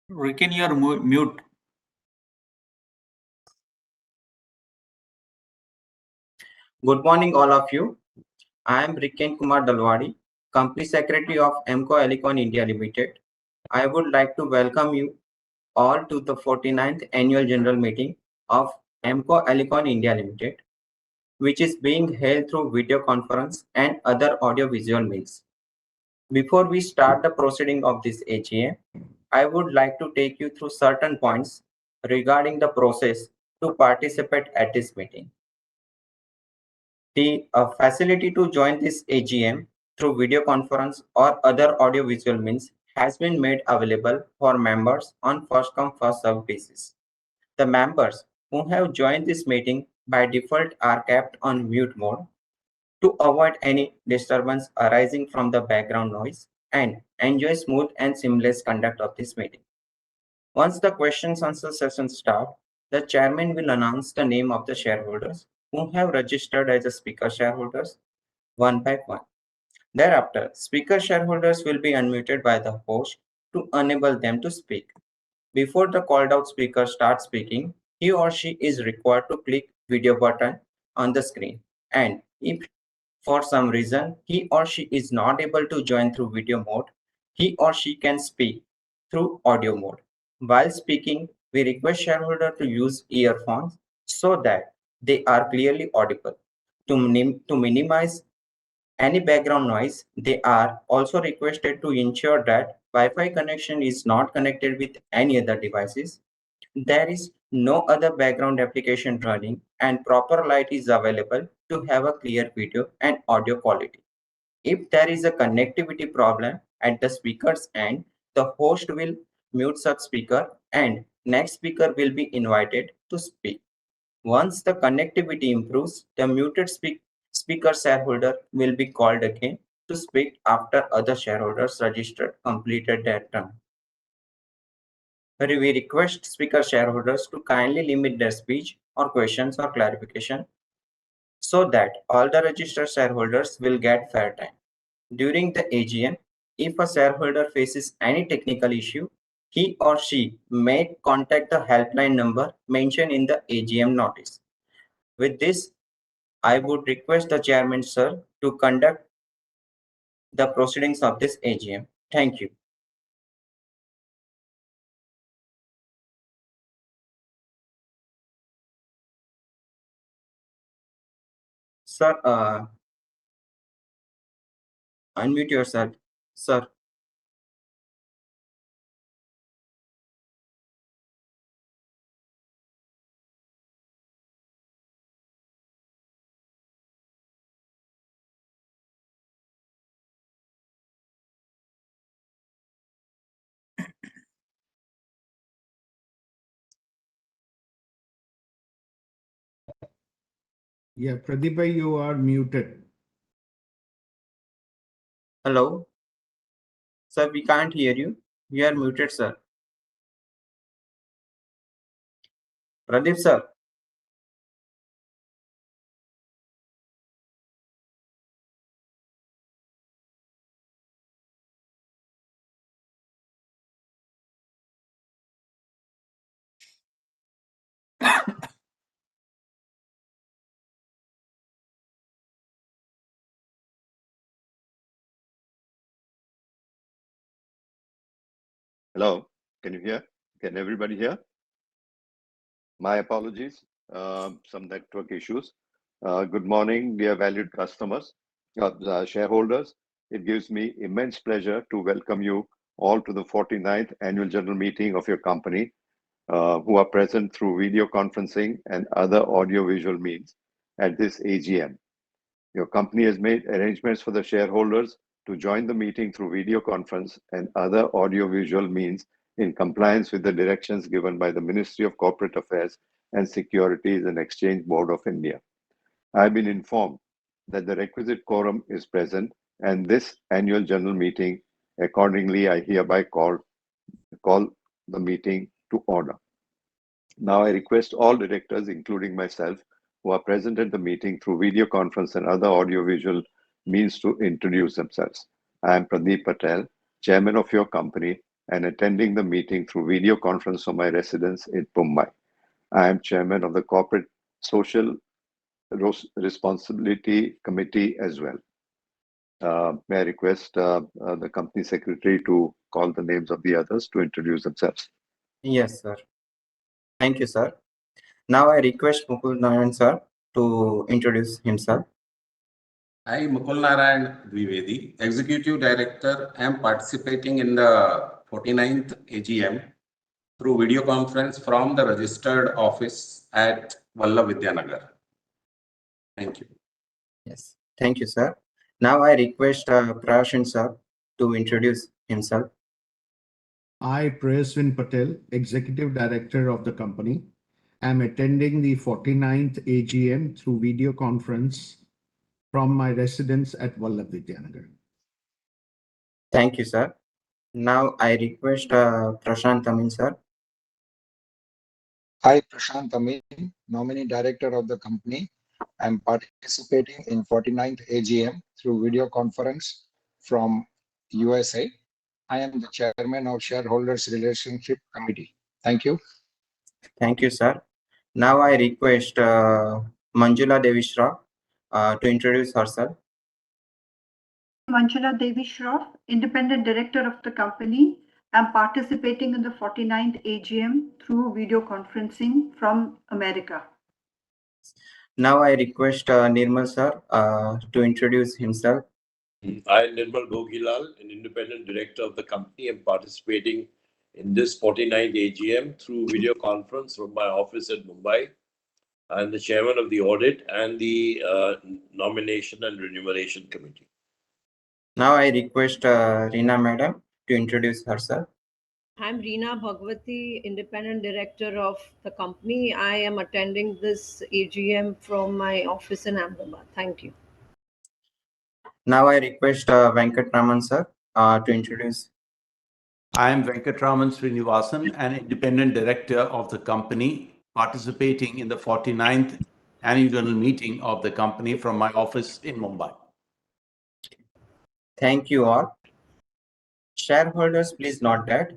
Ricken, you're mute. Good morning, all of you. I am Ricken Kumar Dalwadi, Company Secretary of MCO Elecon India Limited. I would like to welcome you all to the 49th Annual General Meeting of MCO Elecon India Limited, which is being held through video conference and other audio-visual means. Before we start the proceeding of this AGM, I would like to take you through certain points regarding the process to participate at this meeting. The facility to join this AGM through video conference or other audio-visual means has been made available for members on first-come, first-served basis. The members who have joined this meeting by default are kept on mute mode to avoid any disturbance arising from the background noise and enjoy smooth and seamless conduct of this meeting. Once the questions answer session starts, the chairman will announce the name of the shareholders who have registered as a speaker shareholders one by one. Thereafter, speaker shareholders will be unmuted by the host to enable them to speak. Before the called out speaker starts speaking, he or she is required to click video button on the screen. And if for some reason he or she is not able to join through video mode, he or she can speak through audio mode. While speaking, we request shareholder to use earphones so that they are clearly audible. To minimize any background noise, they are also requested to ensure that Wi-Fi connection is not connected with any other devices. There is no other background application running and proper light is available to have a clear video and audio quality. If there is a connectivity problem at the speaker's end, the host will mute such speaker and next speaker will be invited to speak. Once the connectivity improves, the muted speaker shareholder will be called again to speak after other shareholders registered completed their turn. We request speaker shareholders to kindly limit their speech or questions or clarification so that all the registered shareholders will get fair time. During the AGM, if a shareholder faces any technical issue, he or she may contact the helpline number mentioned in the AGM notice. With this, I would request the chairman, sir, to conduct the proceedings of this AGM. Thank you. Sir, unmute yourself. Sir. Yeah, Pradeep, you are muted. Hello. Sir, we can't hear you. You are muted, sir. Pradeep, sir. Hello, can you hear? Can everybody hear? My apologies, some network issues. Good morning, dear valued customers, shareholders. It gives me immense pleasure to welcome you all to the 49th Annual General Meeting of your company, who are present through video conferencing and other audio-visual means at this AGM. Your company has made arrangements for the shareholders to join the meeting through video conference and other audio-visual means in compliance with the directions given by the Ministry of Corporate Affairs and Securities and Exchange Board of India. I have been informed that the requisite quorum is present and this annual general meeting, accordingly, I hereby call the meeting to order. Now I request all directors, including myself, who are present at the meeting through video conference and other audiovisual means to introduce themselves. I am Pradeep Patel, Chairman of your company, and attending the meeting through video conference from my residence in Mumbai. I am chairman of the Corporate Social Responsibility Committee as well. May I request the company secretary to call the names of the others to introduce themselves? Yes, sir. Thank you, sir. Now I request Mukul Narayan, sir, to introduce himself. I, Mukul Narayan Dwivedi, Executive Director, am participating in the 49th AGM through video conference from the registered office at Vallabh Vidyanagar. Thank you. Yes, thank you, sir. Now I request Prashin, sir, to introduce himself. I, Prayasvin Patel, Executive Director of the company, am attending the 49th AGM through video conference from my residence at Vallabh Vidyanagar. Thank you, sir. Now I request Prashant Amin, sir. Hi, Prashant Amin, nominee director of the company. I'm participating in 49th AGM through video conference from USA. I am the chairman of Shareholders Relationship Committee. Thank you. Thank you, sir. Now I request Manjula Devi Shroff to introduce herself. Manjula Devi Shroff, Independent Director of the company. I'm participating in the 49th AGM through video conferencing from America. Now I request Nirmal sir to introduce himself. I am Nirmal Bhogilal, an independent director of the company. I'm participating in this 49th AGM through video conference from my office at Mumbai. I'm the chairman of the audit and the nomination and remuneration committee. Now I request Reena madam to introduce herself. I'm Reena Bhagwati, Independent Director of the company. I am attending this AGM from my office in Ahmedabad. Thank you. Now I request Venkat Raman sir to introduce. I am Venkatraman Srinivasan, an independent director of the company, participating in the 49th annual meeting of the company from my office in Mumbai. Thank you all. Shareholders, please note that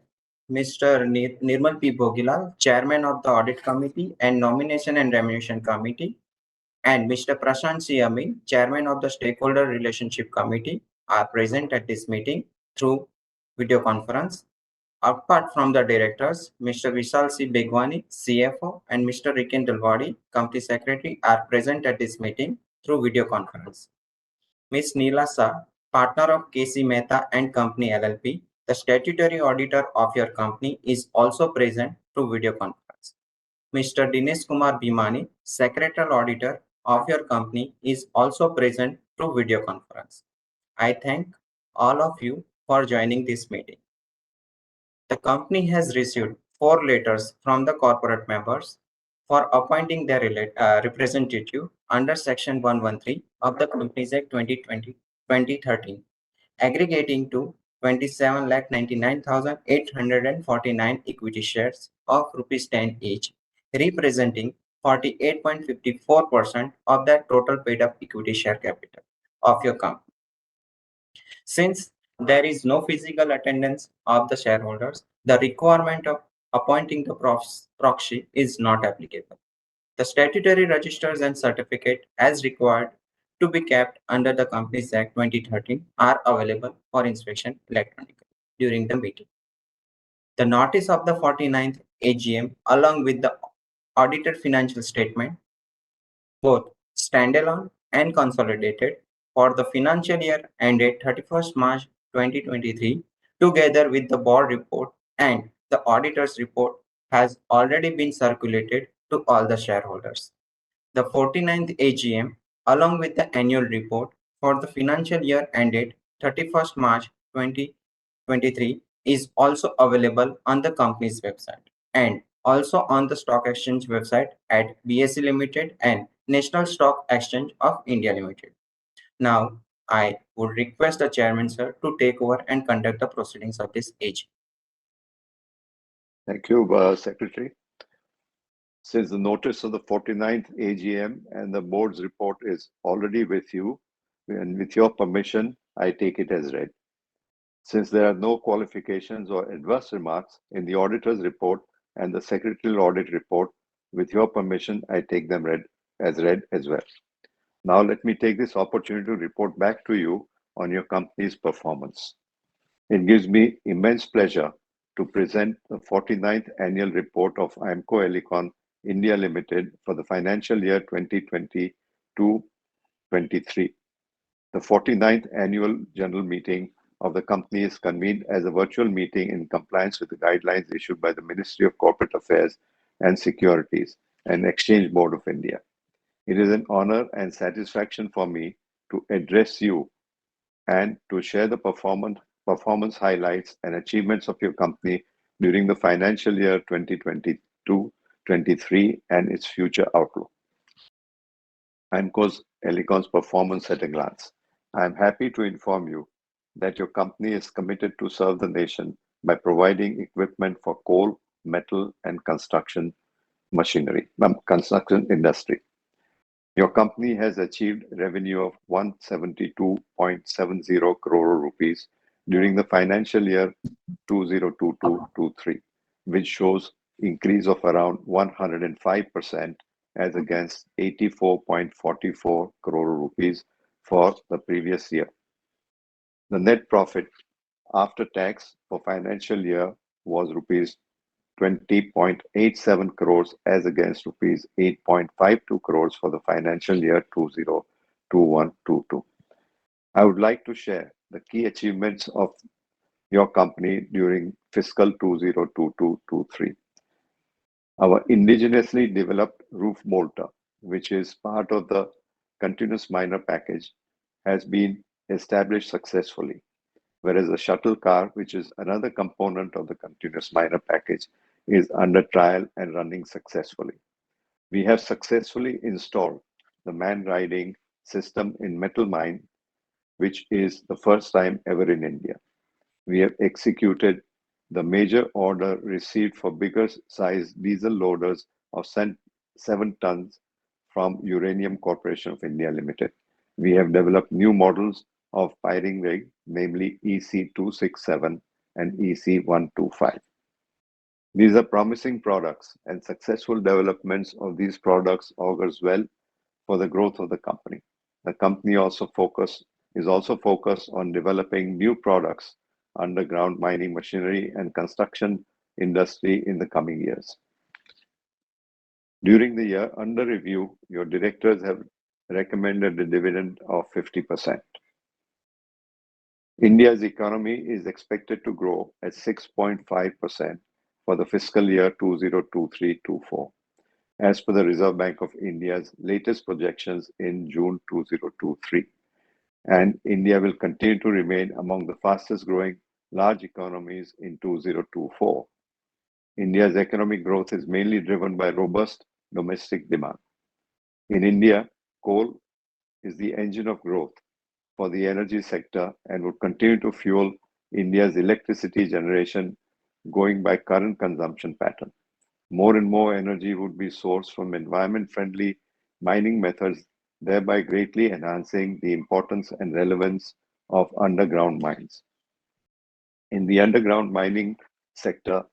Mr. Nirmal P. Bhogilal, Chairman of the Audit Committee and Nomination and Remuneration Committee, and Mr. Prashant C. Amin, Chairman of the Stakeholder Relationship Committee, are present at this meeting through video conference. Apart from the directors, Mr. Vishal C. Begwani, CFO, and Mr. Riken Dalwadi, Company Secretary, are present at this meeting through video conference. Ms. Neela Shah, partner of KC Mehta and Company LLP, the statutory auditor of your company, is also present through video conference. Mr. Dinesh Kumar Bhimani, secretarial auditor of your company, is also present through video conference. I thank all of you for joining this meeting. The company has received 4 letters from the corporate members for appointing their representative under Section 113 of the Companies Act 2013, aggregating to 27,99,849 equity shares of rupees 10 each, representing 48.54% of the total paid up equity share capital of your company. Since there is no physical attendance of the shareholders, the requirement of appointing the proxy is not applicable. The statutory registers and certificate as required to be kept under the Companies Act 2013 are available for inspection electronically during the meeting. The notice of the 49th AGM along with the audited financial statement, both standalone and consolidated, for the financial year ended 31st March 2023, together with the board report and the auditor's report, has already been circulated to all the shareholders. The 49th AGM, along with the annual report for the financial year ended 31st March 2023, is also available on the company's website and also on the stock exchange website at BSE Limited and National Stock Exchange of India Limited. Now, I would request the chairman, sir, to take over and conduct the proceedings of this AGM. Thank you, Secretary. Since the notice of the 49th AGM and the board's report is already with you, and with your permission, I take it as read. Since there are no qualifications or adverse remarks in the auditor's report and the secretarial audit report, with your permission, I take them read as well. Now, let me take this opportunity to report back to you on your company's performance. It gives me immense pleasure to present the 49th annual report of IMCO Elecon India Limited for the financial year 2022-23. The 49th annual general meeting of the company is convened as a virtual meeting in compliance with the guidelines issued by the Ministry of Corporate Affairs and Securities and Exchange Board of India. It is an honor and satisfaction for me to address you and to share the performance highlights and achievements of your company during the financial year 2022-23 and its future outlook. IMCO Elecon's performance at a glance. I am happy to inform you that your company is committed to serve the nation by providing equipment for coal, metal, and construction industry. Your company has achieved revenue of 172.70 crore rupees during the financial year 2022-23, which shows increase of around 105% as against 84.44 crore rupees for the previous year. The net profit after tax for financial year was rupees 20.87 crores as against rupees 8.52 crores for the financial year 2021-22. I would like to share the key achievements of your company during fiscal 2022-23. Our indigenously developed roof bolter, which is part of the continuous miner package, has been established successfully, whereas the shuttle car, which is another component of the continuous miner package, is under trial and running successfully. We have successfully installed the man-riding system in metal mine, which is the first time ever in India. We have executed the major order received for bigger size diesel loaders of 7 tons from Uranium Corporation of India Limited. We have developed new models of firing rig, namely EC267 and EC125. These are promising products, and successful developments of these products augurs well for the growth of the company. The company is also focused on developing new products, underground mining machinery and construction industry in the coming years. During the year under review, your directors have recommended a dividend of 50%. India's economy is expected to grow at 6.5% for the fiscal year 2023-24, as per the Reserve Bank of India's latest projections in June 2023. And India will continue to remain among the fastest growing large economies in 2024. India's economic growth is mainly driven by robust domestic demand. In India, coal is the engine of growth for the energy sector and would continue to fuel India's electricity generation going by current consumption pattern. More and more energy would be sourced from environment-friendly mining methods, thereby greatly enhancing the importance and relevance of underground mines. In the underground mining sector,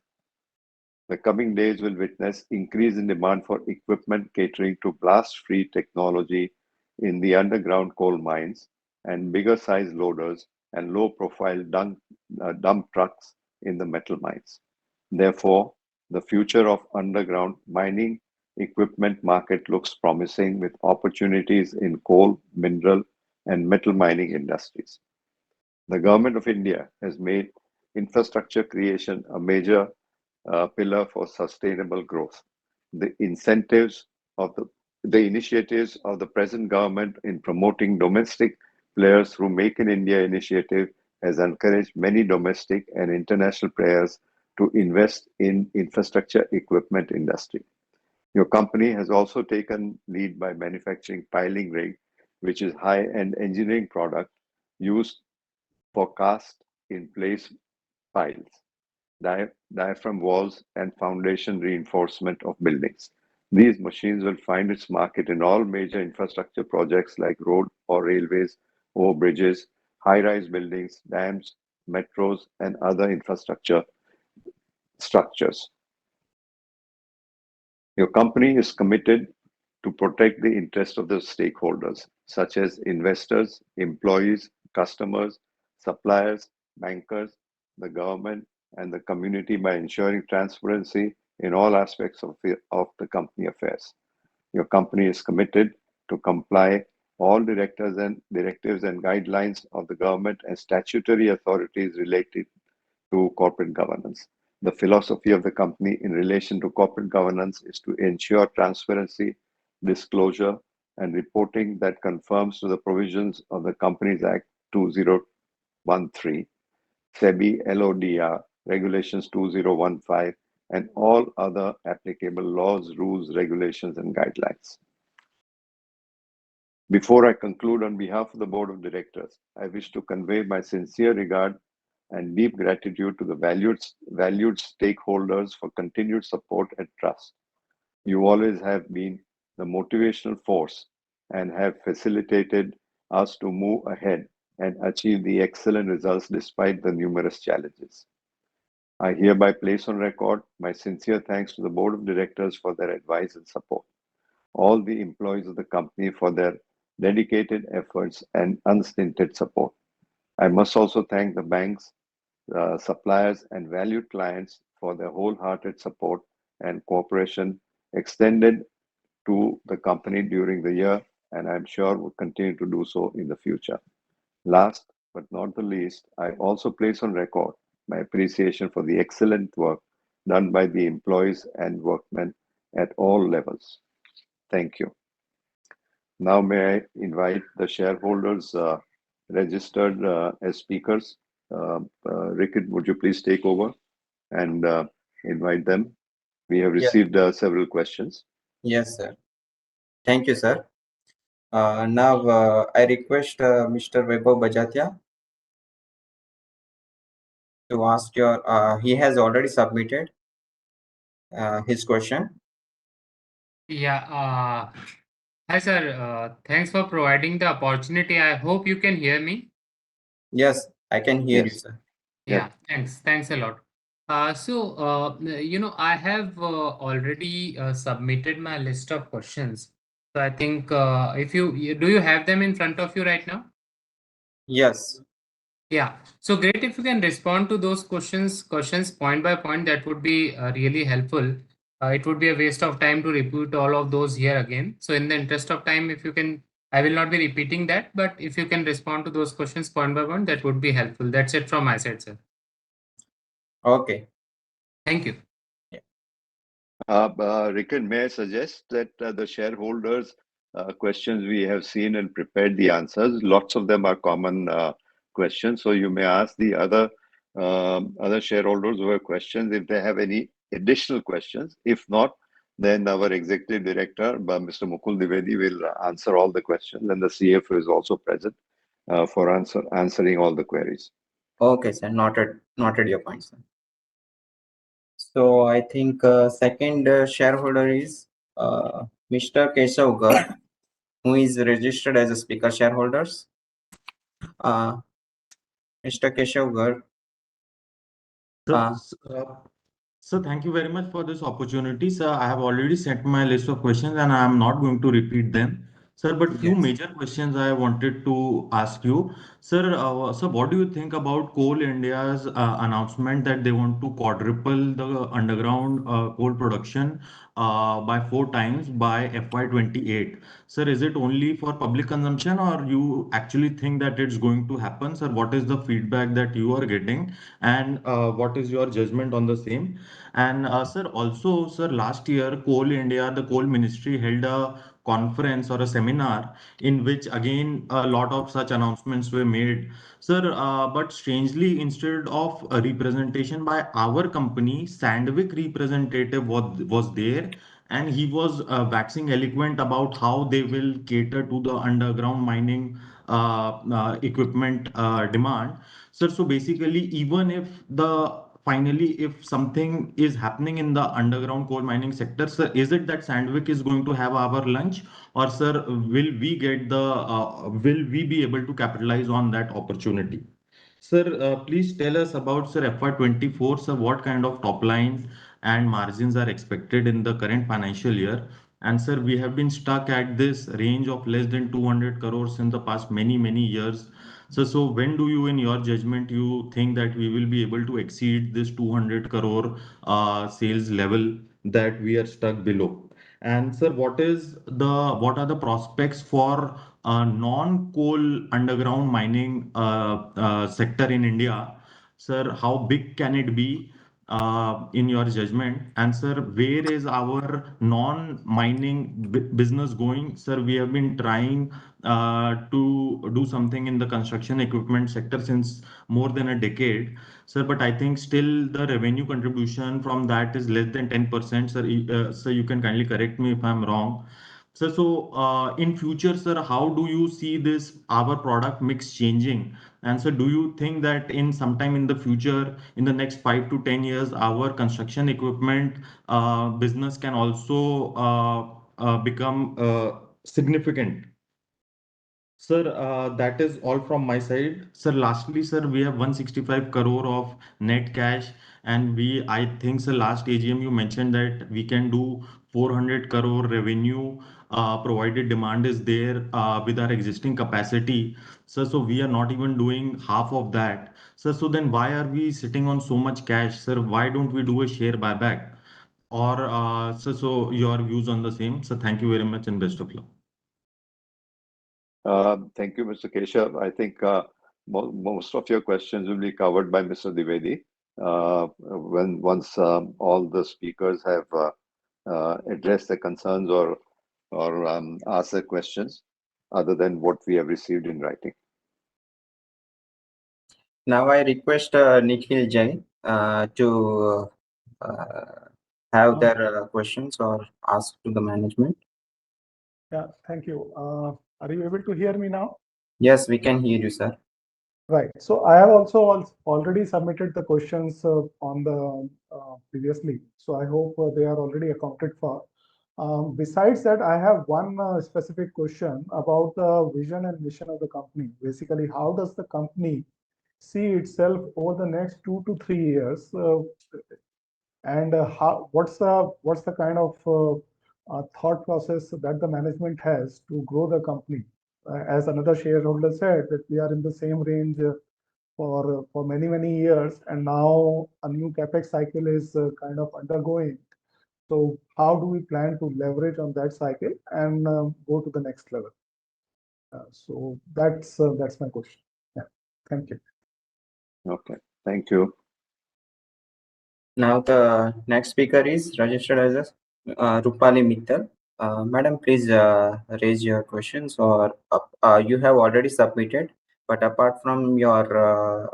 the coming days will witness increase in demand for equipment catering to blast-free technology in the underground coal mines and bigger size loaders and low-profile dump trucks in the metal mines. Therefore, the future of underground mining equipment market looks promising with opportunities in coal, mineral, and metal mining industries. The Government of India has made infrastructure creation a major pillar for sustainable growth. The initiatives of the present government in promoting domestic players through Make in India initiative has encouraged many domestic and international players to invest in infrastructure equipment industry. Your company has also taken lead by manufacturing piling rig, which is high-end engineering product used for cast-in-place piles, diaphragm walls, and foundation reinforcement of buildings. These machines will find its market in all major infrastructure projects like road or railways, over bridges, high-rise buildings, dams, metros, and other infrastructure structures. Your company is committed to protect the interests of the stakeholders, such as investors, employees, customers, suppliers, bankers, the government, and the community by ensuring transparency in all aspects of the company affairs. Your company is committed to comply all directives and guidelines of the government and statutory authorities related to corporate governance. The philosophy of the company in relation to corporate governance is to ensure transparency, disclosure, and reporting that conforms to the provisions of the Companies Act 2013, SEBI LODR Regulations 2015, and all other applicable laws, rules, regulations, and guidelines. Before I conclude, on behalf of the Board of Directors, I wish to convey my sincere regard and deep gratitude to the valued stakeholders for continued support and trust. You always have been the motivational force and have facilitated us to move ahead and achieve the excellent results despite the numerous challenges. I hereby place on record my sincere thanks to the Board of Directors for their advice and support, all the employees of the company for their dedicated efforts and unstinted support. I must also thank the banks, suppliers, and valued clients for their wholehearted support and cooperation extended to the company during the year, and I'm sure will continue to do so in the future. Last but not the least, I also place on record my appreciation for the excellent work done by the employees and workmen at all levels. Thank you. Now may I invite the shareholders registered as speakers. Rickett, would you please take over and invite them? We have received several questions. Yes, sir. Thank you, sir. Now I request Mr. Vaibhav Bajatia to ask he has already submitted his question. Yeah, hi sir. Thanks for providing the opportunity. I hope you can hear me. Yes, I can hear you, Yes. sir. Yeah, thanks a lot. I have already submitted my list of questions. So I think if do you have them in front of you right now? Yes. Yeah. So great if you can respond to those questions point by point. That would be really helpful. It would be a waste of time to repeat all of those here again. So in the interest of time, if you can, I will not be repeating that, but if you can respond to those questions point by point, that would be helpful. That's it from my side, sir. Okay. Thank you. Rickett, may I suggest that the shareholders' questions we have seen and prepared the answers. Lots of them are common questions, so you may ask the other shareholders who have questions if they have any additional questions. If not, then our executive director, Mr. Mukul Dwivedi, will answer all the questions, and the CFO is also present for answering all the queries. Okay, sir. Noted your point, sir. So I think second shareholder is Mr. Keshav Garg, who is registered as a speaker shareholders. Mr. Keshav Garg. So thank you very much for this opportunity, sir. I have already sent my list of questions and I am not going to repeat them. Sir, but few major questions I wanted to ask you. Sir, so what do you think about Coal India's announcement that they want to quadruple the underground coal production by 4 times by FY28? Sir, is it only for public consumption or you actually think that it's going to happen? Sir, what is the feedback that you are getting and what is your judgment on the same? And sir, also, sir, last year, Coal India, the Coal Ministry held a conference or a seminar in which again a lot of such announcements were made. Sir, but strangely, instead of a representation by our company, Sandvik representative was there and he was waxing eloquent about how they will cater to the underground mining equipment demand. Sir, so basically, even if finally, if something is happening in the underground coal mining sector, sir, is it that Sandvik is going to have our lunch, or sir, will we be able to capitalize on that opportunity? Sir, please tell us about sir FY24. Sir, what kind of top line and margins are expected in the current financial year? And sir, we have been stuck at this range of less than 200 crores in the past many years. So when do you, in your judgment, you think that we will be able to exceed this 200 crore sales level that we are stuck below? And sir, what are the prospects for non-coal underground mining sector in India? Sir, how big can it be in your judgment? And sir, where is our non-mining business going? Sir, we have been trying to do something in the construction equipment sector since more than a decade. Sir, but I think still the revenue contribution from that is less than 10%. Sir, sir, you can kindly correct me if I'm wrong. Sir, so in future, sir, how do you see this our product mix changing? And so, do you think that in sometime in the future, in the next 5 to 10 years, our construction equipment business can also become significant? Sir, that is all from my side. Sir, lastly, sir, we have 165 crore of net cash, and I think, sir, last AGM you mentioned that we can do 400 crore revenue, provided demand is there with our existing capacity. Sir, so we are not even doing half of that. Sir, so then why are we sitting on so much cash? Sir, why don't we do a share buyback? Or, so your views on the same. So thank you very much and best of luck. Thank you, Mr. Keshav. I think most of your questions will be covered by Mr. Dwivedi once all the speakers have addressed the concerns or asked the questions other than what we have received in writing. Now I request Nikhil Jain to have their questions or ask to the management. Yeah, thank you. Are you able to hear me now? Yes, we can hear you, sir. Right. So I have also already submitted the questions on the previously. So I hope they are already accounted for. Besides that, I have one specific question about the vision and mission of the company. Basically, how does the company see itself over the next 2 to 3 years? And what's the kind of thought process that the management has to grow the company? As another shareholder said, that we are in the same range for many years, and now a new capex cycle is kind of undergoing. So how do we plan to leverage on that cycle and go to the next level? So that's my question. Yeah, thank you. Okay, thank you. Now the next speaker is registered as Rupali Mittal. Madam, please raise your questions, or you have already submitted, but apart from your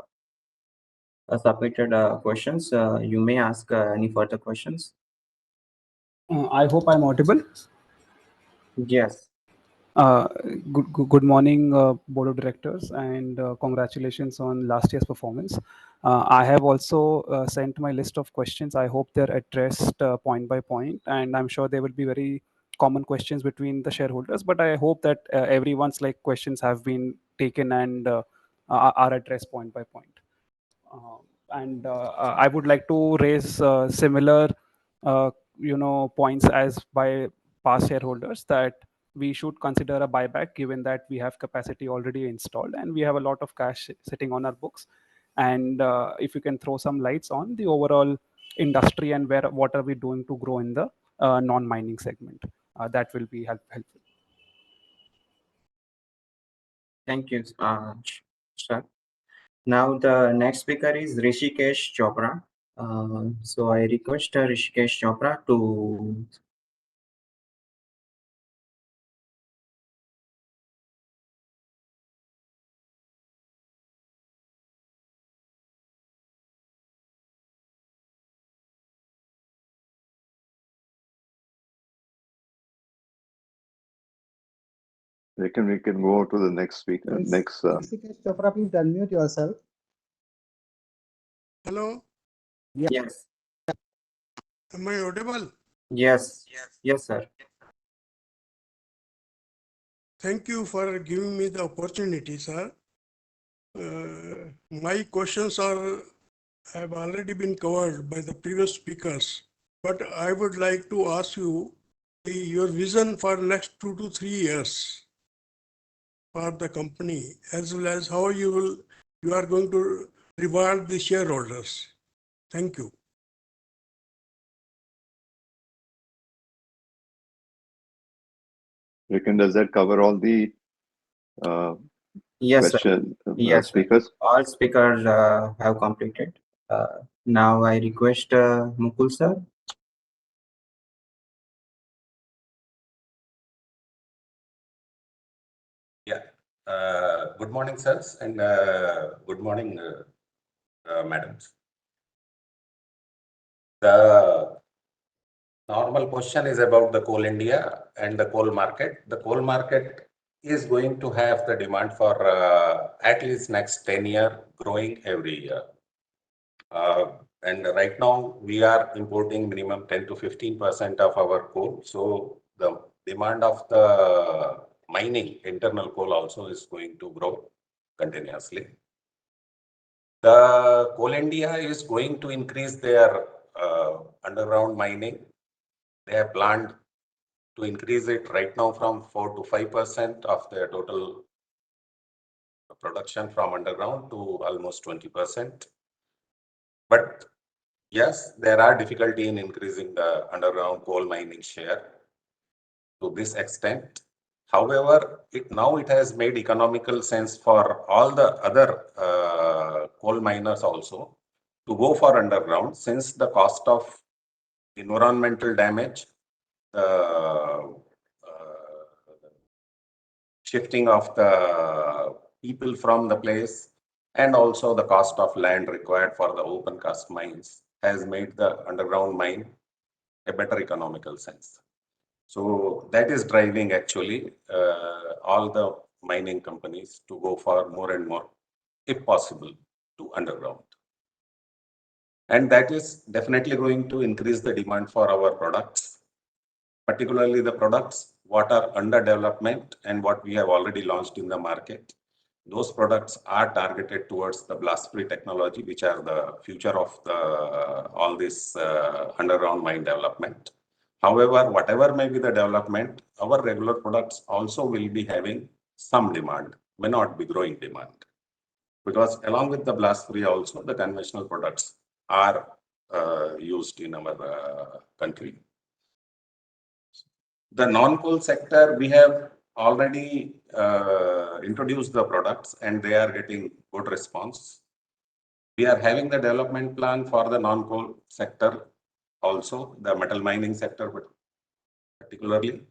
submitted questions, you may ask any further questions. I hope I'm audible. Yes. Good morning, Board of Directors, and congratulations on last year's performance. I have also sent my list of questions. I hope they're addressed point by point, and I'm sure there will be very common questions between the shareholders, but I hope that everyone's questions have been taken and are addressed point by point. And I would like to raise similar points as by past shareholders, that we should consider a buyback, given that we have capacity already installed and we have a lot of cash sitting on our books. And if you can throw some lights on the overall industry and what are we doing to grow in the non-mining segment, that will be helpful. Thank you, sir. Now the next speaker is Rishikesh Chopra. So I request Rishikesh Chopra to We can go to the next speaker. Yes. Next. Rishikesh Chopra, please unmute yourself. Hello, Yes. am I audible? Yes. Yes, sir. Thank you for giving me the opportunity, sir. My questions have already been covered by the previous speakers, but I would like to ask you your vision for next 2 to 3 years for the company, as well as how you are going to reward the shareholders. Thank you. Rikin, does that cover all the Yes, sir. question Yes, sir. speakers? All speakers have completed. Now I request Mukul sir. Yeah. Good morning, sirs, and good morning, madams. The normal question is about the Coal India and the coal market. The coal market is going to have the demand for at least next 10 years growing every year. And right now we are importing minimum 10 to 15% of our coal. So the demand of the mining internal coal also is going to grow continuously. The Coal India is going to increase their underground mining. They have planned to increase it right now from 4 to 5% of their total production from underground to almost 20%. But yes, there are difficulty in increasing the underground coal mining share to this extent. However, it has made economical sense for all the other coal miners also to go for underground, since the cost of environmental damage, shifting of the people from the place, and also the cost of land required for the open cast mines has made the underground mine a better economical sense. So that is driving actually all the mining companies to go for more and more, if possible, to underground. And that is definitely going to increase the demand for our products, particularly the products what are under development and what we have already launched in the market. Those products are targeted towards the blast-free technology, which are the future of all this underground mine development. However, whatever may be the development, our regular products also will be having some demand, may not be growing demand. Because along with the blast-free also, the conventional products are used in our country. The non-coal sector, we have already introduced the products and they are getting good response. We are having the development plan for the non-coal sector also, the metal mining sector particularly.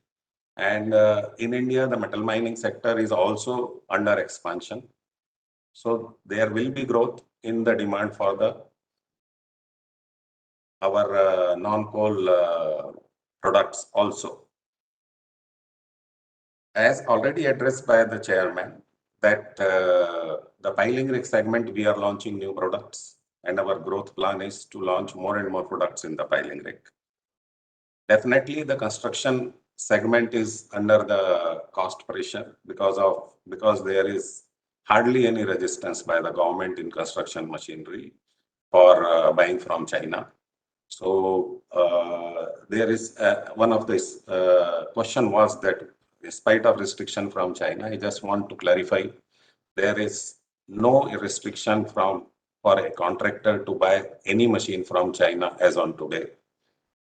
And in India, the metal mining sector is also under expansion. So there will be growth in the demand for our non-coal products also. As already addressed by the chairman, that the piling rig segment, we are launching new products, and our growth plan is to launch more and more products in the piling rig. Definitely, the construction segment is under the cost pressure because there is hardly any resistance by the government in construction machinery for buying from China. So there is one of this question was that in spite of restriction from China, I just want to clarify, there is no restriction for a contractor to buy any machine from China as on today,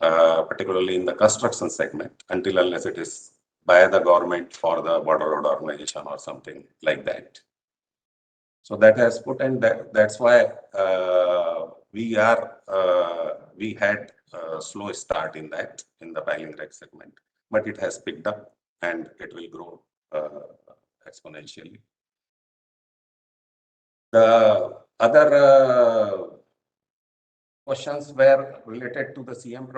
particularly in the construction segment, until unless it is by the government for the border road organization or something like that. So that has put, and that's why we had a slow start in the piling rig segment, but it has picked up and it will grow exponentially. The other questions were related to the CM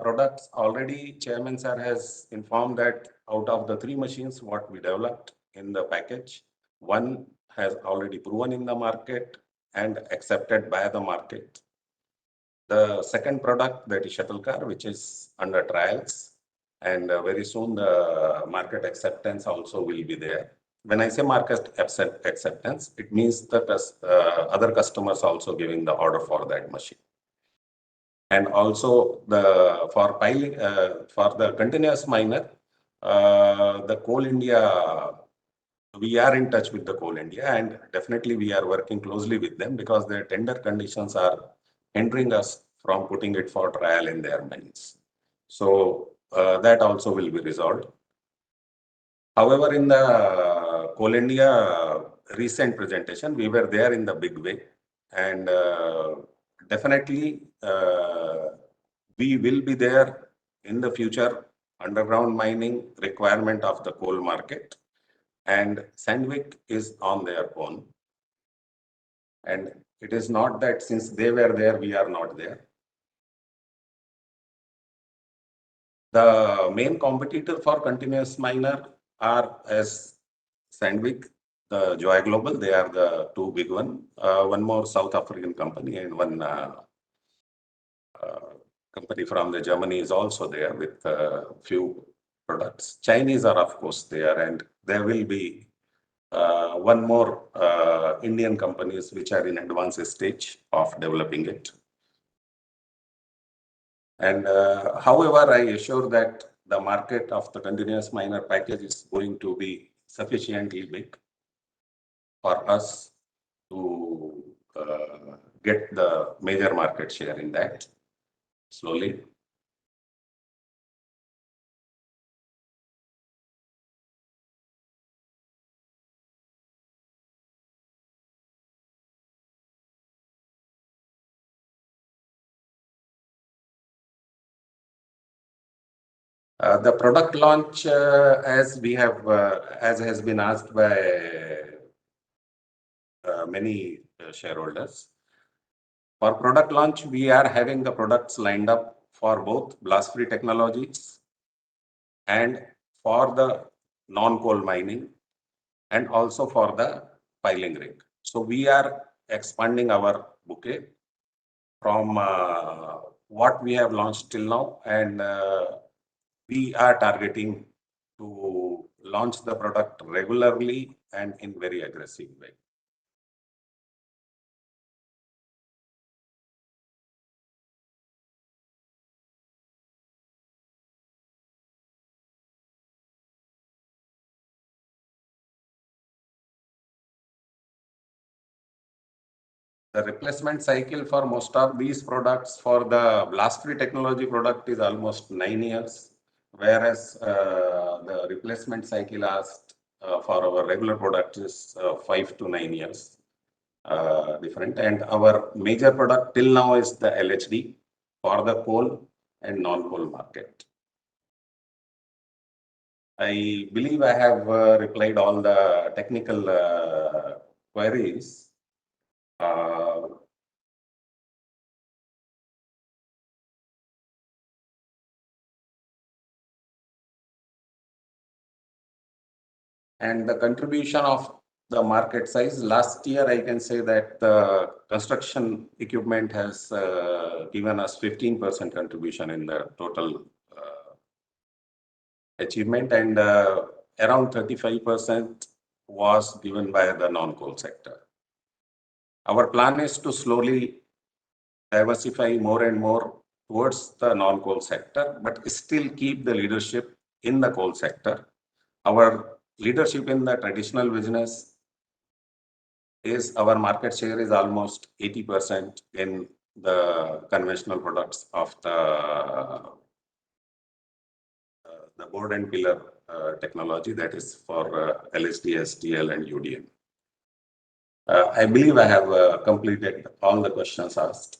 products. Already Chairman Sir has informed that out of the 3 machines what we developed in the package, 1 has already proven in the market and accepted by the market. The second product, that is shuttle car, which is under trials, and very soon the market acceptance also will be there. when I say market acceptance, it means that other customers also giving the order for that machine. And also for the continuous miner, the Coal India, we are in touch with the Coal India, and definitely we are working closely with them because their tender conditions are hindering us from putting it for trial in their mines. So that also will be resolved. However, in the Coal India recent presentation, we were there in the big way, and definitely we will be there in the future underground mining requirement of the coal market, and Sandvik is on their own. And it is not that since they were there, we are not there. The main competitor for continuous miner are as Sandvik, the Joy Global, they are the two big one. One more South African company and one company from the Germany is also there with few products. Chinese are of course there, and there will be one more Indian companies which are in advanced stage of developing it. And however, I assure that the market of the continuous miner package is going to be sufficiently big for us to get the major market share in that slowly. The product launch, as has been asked by many shareholders. For product launch, we are having the products lined up for both blast-free technologies and for the non-coal mining and also for the piling rig. So we are expanding our bouquet from what we have launched till now, and we are targeting to launch the product regularly and in very aggressive way. The replacement cycle for most of these products for the blast-free technology product is almost 9 years, whereas the replacement cycle lasts for our regular product is 5 to 9 years different. And our major product till now is the LHD for the coal and non-coal market. I believe I have replied all the technical queries. And the contribution of the market size, last year I can say that the construction equipment has given us 15% contribution in the total achievement, and around 35% was given by the non-coal sector. Our plan is to slowly diversify more and more towards the non-coal sector, but still keep the leadership in the coal sector. Our leadership in the traditional business is our market share is almost 80% in the conventional products of the board and pillar technology, that is for LSD, STL and UDM. I believe I have completed all the questions asked.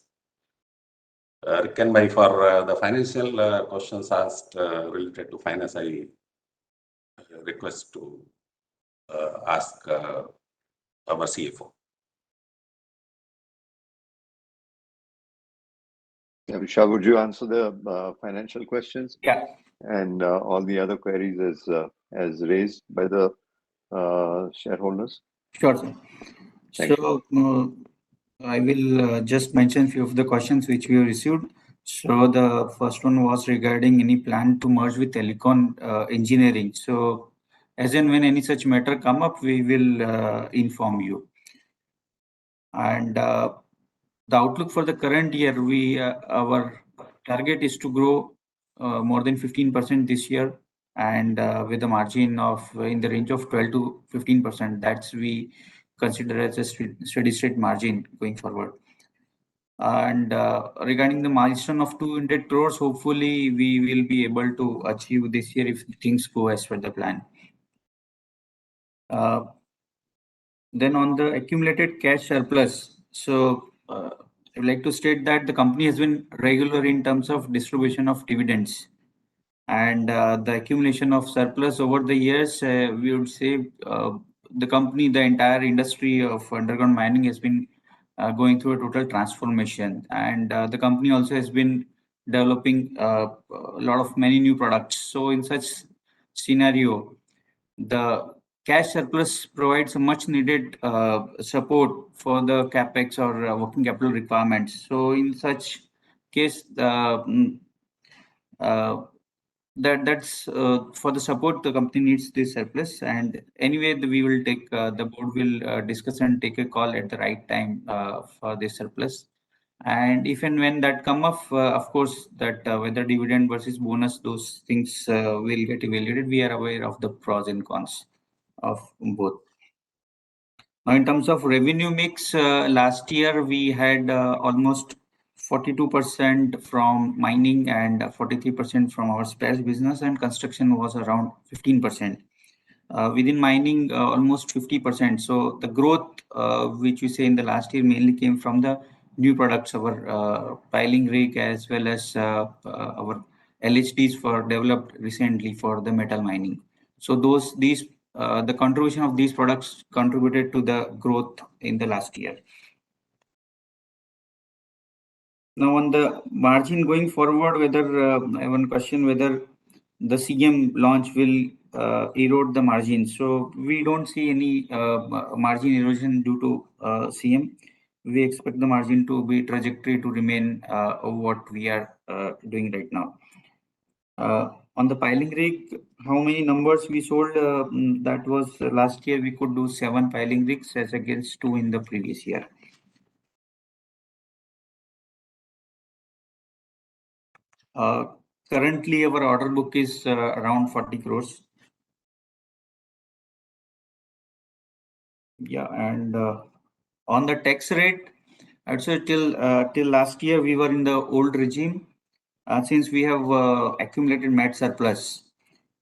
Riken Bhai, for the financial questions asked related to finance, I request to ask our CFO. Vishal, would you answer the financial questions? Yeah. And all the other queries as raised by the shareholders? Sure, sir. So I will just mention few of the questions which we have received. So the first one was regarding any plan to merge with Telecom Engineering. So as and when any such matter come up, we will inform you. And the outlook for the current year, our target is to grow more than 15% this year, and with a margin of in the range of 12 to 15%. That's we consider as a steady state margin going forward. And regarding the milestone of 200 crores, hopefully we will be able to achieve this year if things go as per the plan. Then on the accumulated cash surplus, so I would like to state that the company has been regular in terms of distribution of dividends, and the accumulation of surplus over the years, we would say the company, the entire industry of underground mining has been going through a total transformation, and the company also has been developing a lot of many new products. So in such scenario, the cash surplus provides a much needed support for the capex or working capital requirements. So in such case, that's for the support the company needs this surplus. And anyway, we will take the board will discuss and take a call at the right time for this surplus. And if and when that come up, of course, that whether dividend versus bonus, those things will get evaluated. We are aware of the pros and cons of both. Now, in terms of revenue mix, last year we had almost 42% from mining and 43% from our spares business, and construction was around 15%. Within mining, almost 50%. So the growth, which we say in the last year, mainly came from the new products, our piling rig, as well as our LHDs for developed recently for the metal mining. So the contribution of these products contributed to the growth in the last year. Now on the margin going forward, whether I have one question, whether the CM launch will erode the margin. So we don't see any margin erosion due to CM. We expect the margin to be trajectory to remain what we are doing right now. On the piling rig, how many numbers we sold? That was last year we could do 7 piling rigs as against 2 in the previous year. Currently, our order book is around 40 crores. Yeah, and on the tax rate, I'd say till last year we were in the old regime. Since we have accumulated MAT surplus,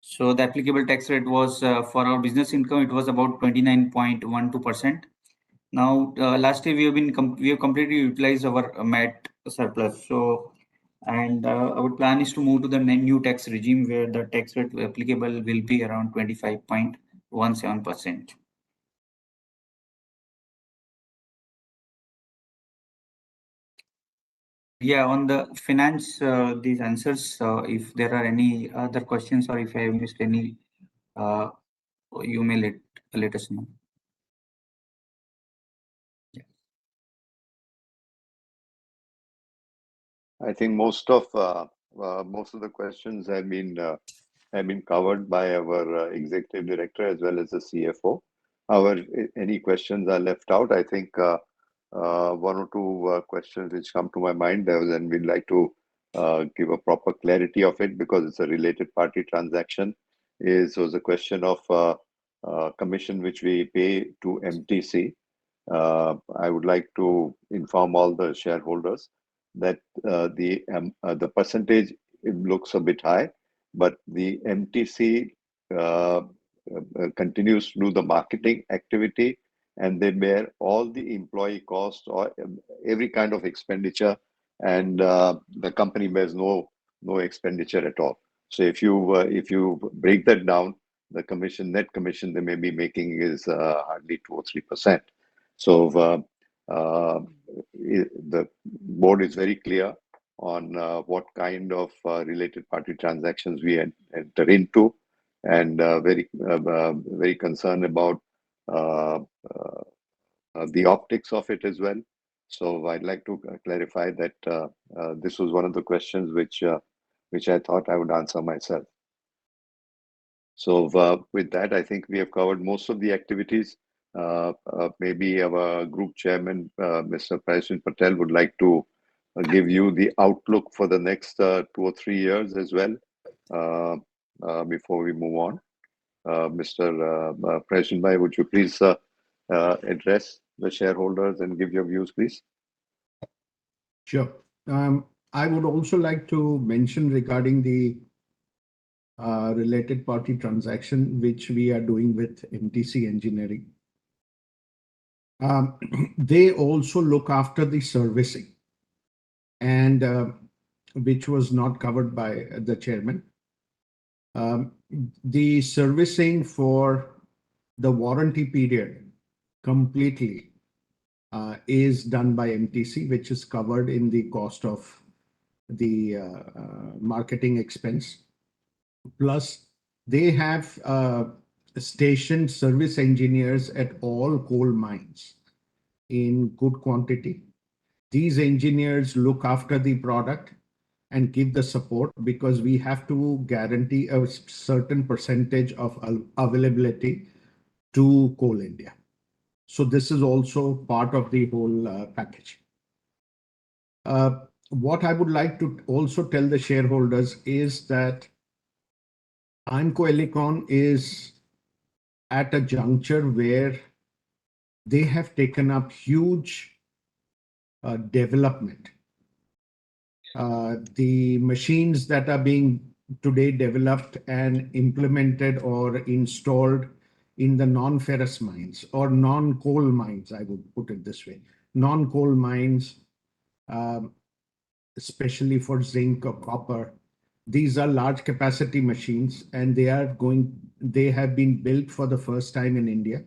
so the applicable tax rate was for our business income, it was about 29.12%. Now, last year we have completely utilized our MAT surplus. So, and our plan is to move to the new tax regime where the tax rate applicable will be around 25.17%. Yeah, on the finance, these answers, if there are any other questions or if I have missed any, you may let us know. I think most of the questions have been covered by our executive director as well as the CFO. However, any questions are left out, I think one or two questions which come to my mind, and we'd like to give a proper clarity of it because it's a related party transaction. Was a question of commission which we pay to MTC. I would like to inform all the shareholders that the percentage, it looks a bit high, but the MTC continues to do the marketing activity, and they bear all the employee costs or every kind of expenditure, and the company bears no expenditure at all. So if you break that down, the net commission they may be making is hardly 2 or 3%. So the board is very clear on what kind of related party transactions we enter into, and very concerned about the optics of it as well. So I'd like to clarify that this was one of the questions which I thought I would answer myself. So with that, I think we have covered most of the activities. Maybe our group chairman, Mr. President Patel, would like to give you the outlook for the next 2 or 3 years as well before we move on. Mr. President Bhai, would you please address the shareholders and give your views, please? Sure. I would also like to mention regarding the related party transaction, which we are doing with MTC Engineering. They also look after the servicing, and which was not covered by the chairman. The servicing for the warranty period completely is done by MTC, which is covered in the cost of the marketing expense. Plus, they have stationed service engineers at all coal mines in good quantity. These engineers look after the product and give the support, because we have to guarantee a certain percentage of availability to Coal India. So this is also part of the whole package. What I would like to also tell the shareholders is that IMCO Elecon is at a juncture where they have taken up huge development. The machines that are being today developed and implemented or installed in the non-ferrous mines or non-coal mines, I would put it this way, non-coal mines, especially for zinc or copper. These are large capacity machines, and they have been built for the first time in India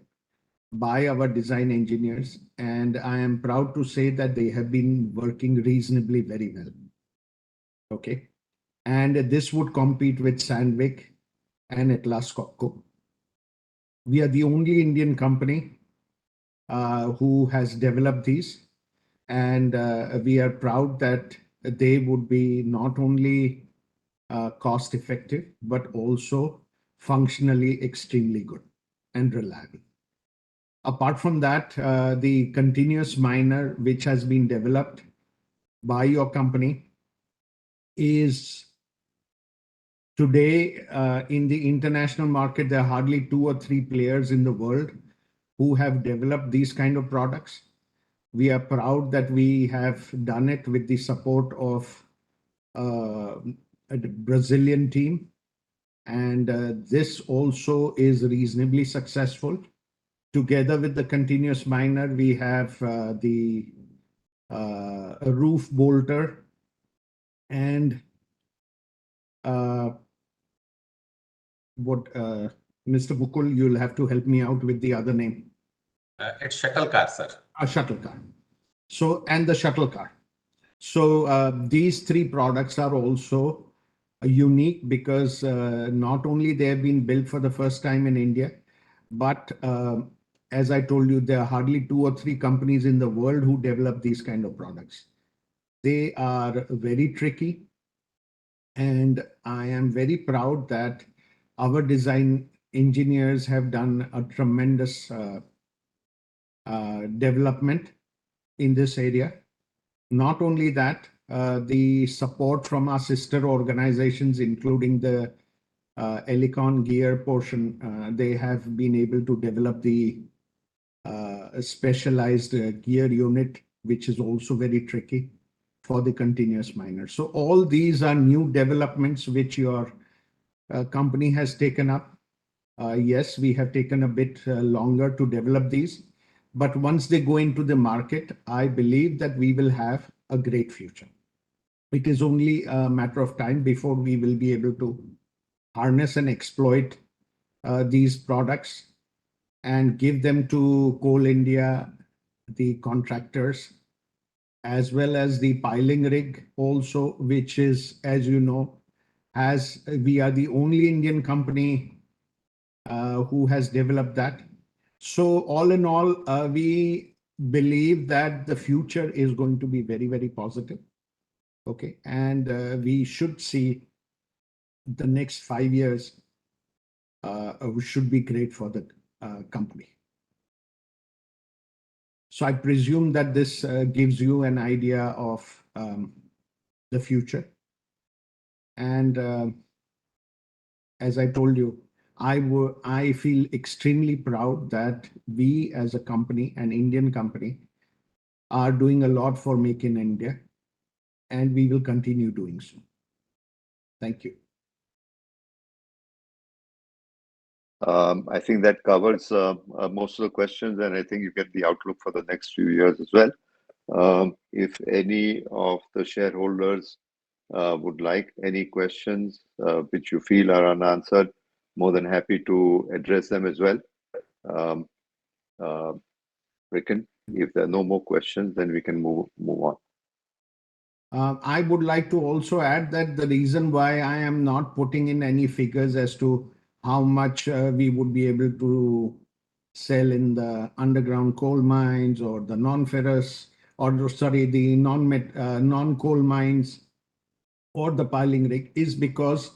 by our design engineers. And I am proud to say that they have been working reasonably very well. Okay. And this would compete with Sandvik and Atlas Copco. We are the only Indian company who has developed these. And we are proud that they would be not only cost effective, but also functionally extremely good and reliable. Apart from that, the continuous miner, which has been developed by your company, is today in the international market, there are hardly 2 or 3 players in the world who have developed these kind of products. We are proud that we have done it with the support of a Brazilian team. And this also is reasonably successful. Together with the continuous miner, we have the roof bolter and what Mr. Mukul, you'll have to help me out with the other name. It's shuttle car, sir. A shuttle car. So, and the shuttle car. So these 3 products are also unique because not only they have been built for the first time in India, but as I told you, there are hardly 2 or 3 companies in the world who develop these kind of products. They are very tricky. And I am very proud that our design engineers have done a tremendous development in this area. Not only that, the support from our sister organizations, including the Elecon gear portion, they have been able to develop the specialized gear unit, which is also very tricky for the continuous miner. So all these are new developments which your company has taken up. Yes, we have taken a bit longer to develop these, but once they go into the market, I believe that we will have a great future. It is only a matter of time before we will be able to harness and exploit these products and give them to Coal India, the contractors, as well as the piling rig also, which is, as you know, we are the only Indian company who has developed that. So all in all, we believe that the future is going to be very, very positive. Okay. And we should see the next 5 years should be great for the company. So I presume that this gives you an idea of the future. And as I told you, I feel extremely proud that we as a company, an Indian company, are doing a lot for Make in India, and we will continue doing so. Thank you. I think that covers most of the questions, and I think you get the outlook for the next few years as well. If any of the shareholders would like any questions which you feel are unanswered, more than happy to address them as well. Ricken, if there are no more questions, then we can move on. I would like to also add that the reason why I am not putting in any figures as to how much we would be able to sell in the underground coal mines or the non-ferrous, or sorry, the non-coal mines or the piling rig is because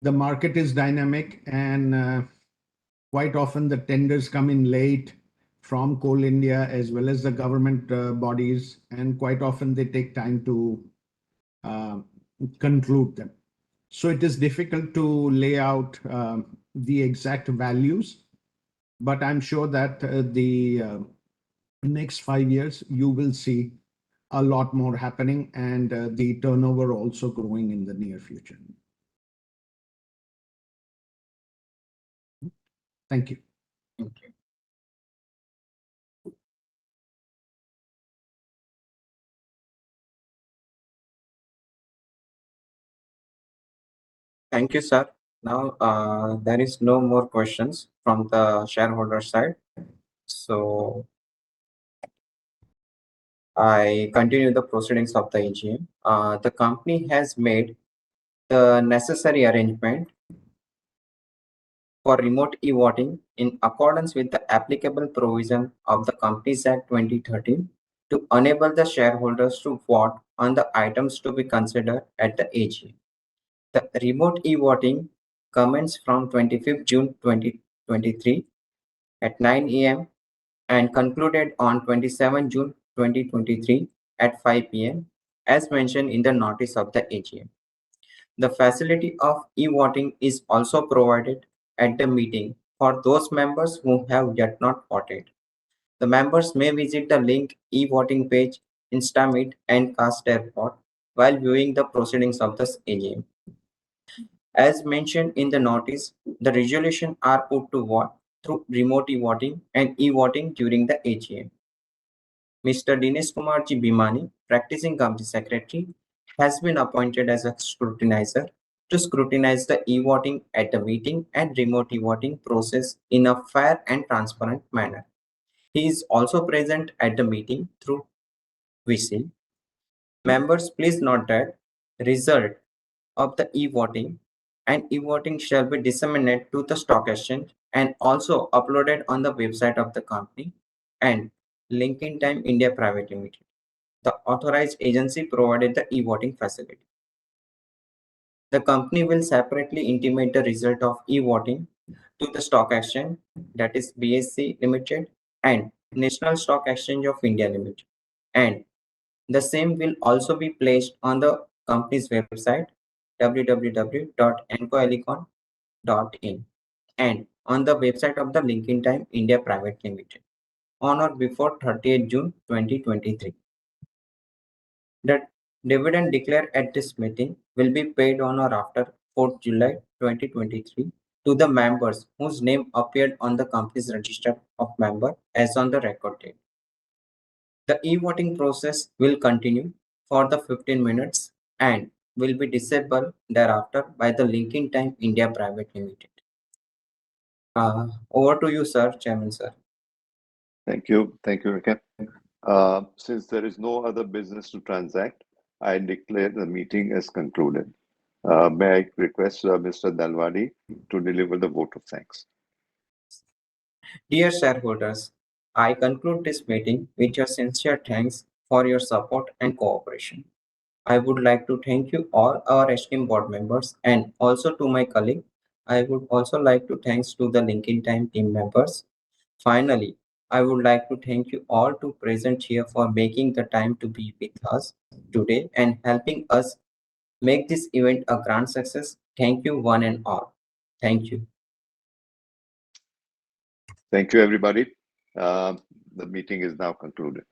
the market is dynamic, and quite often the tenders come in late from Coal India as well as the government bodies, and quite often they take time to conclude them. So it is difficult to lay out the exact values, but I'm sure that the next 5 years you will see a lot more happening, and the turnover also growing in the near future. Thank you. Thank you. Thank you, sir. Now, there is no more questions from the shareholder side. So I continue the proceedings of the AGM. The company has made the necessary arrangement for remote e-voting in accordance with the applicable provision of the Companies Act 2013 to enable the shareholders to vote on the items to be considered at the AGM. The remote e-voting commenced from 25th June 2023 at 9 a.m. and concluded on 27 June 2023 at 5 p.m. as mentioned in the notice of the AGM. The facility of e-voting is also provided at the meeting for those members who have yet not voted. The members may visit the link e-voting page, InstaMeet, and cast their vote while viewing the proceedings of the AGM. As mentioned in the notice, the resolutions are put to vote through remote e-voting and e-voting during the AGM. Mr. Dinesh Kumarji Bhimani, practicing company secretary, has been appointed as a scrutinizer to scrutinize the e-voting at the meeting and remote e-voting process in a fair and transparent manner. He is also present at the meeting through VC. Members, please note that result of the e-voting and e-voting shall be disseminated to the stock exchange and also uploaded on the website of the company and LinkedIn Time India Private Limited. The authorized agency provided the e-voting facility. The company will separately intimate the result of e-voting to the stock exchange, that is BSE Limited and National Stock Exchange of India Limited, and the same will also be placed on the company's website www.encoelecon.in and on the website of the LinkedIn Time India Private Limited on or before 30th June 2023. The dividend declared at this meeting will be paid on or after 4th July 2023 to the members whose name appeared on the company's register of member as on the record date. The e-voting process will continue for the 15 minutes and will be disabled thereafter by the LinkedIn Time India Private Limited. Over to you, sir, Chairman, sir. Thank you, Ricken. Since there is no other business to transact, I declare the meeting as concluded. May I request Mr. Dalwadi to deliver the vote of thanks. Dear shareholders, I conclude this meeting with your sincere thanks for your support and cooperation. I would like to thank you all our esteemed board members and also to my colleague I would also like to thanks to the LinkedIn Time team members. Finally, I would like to thank you all to present here for making the time to be with us today and helping us make this event a grand success. Thank you one and all. Thank you. Thank you, everybody. The meeting is now concluded.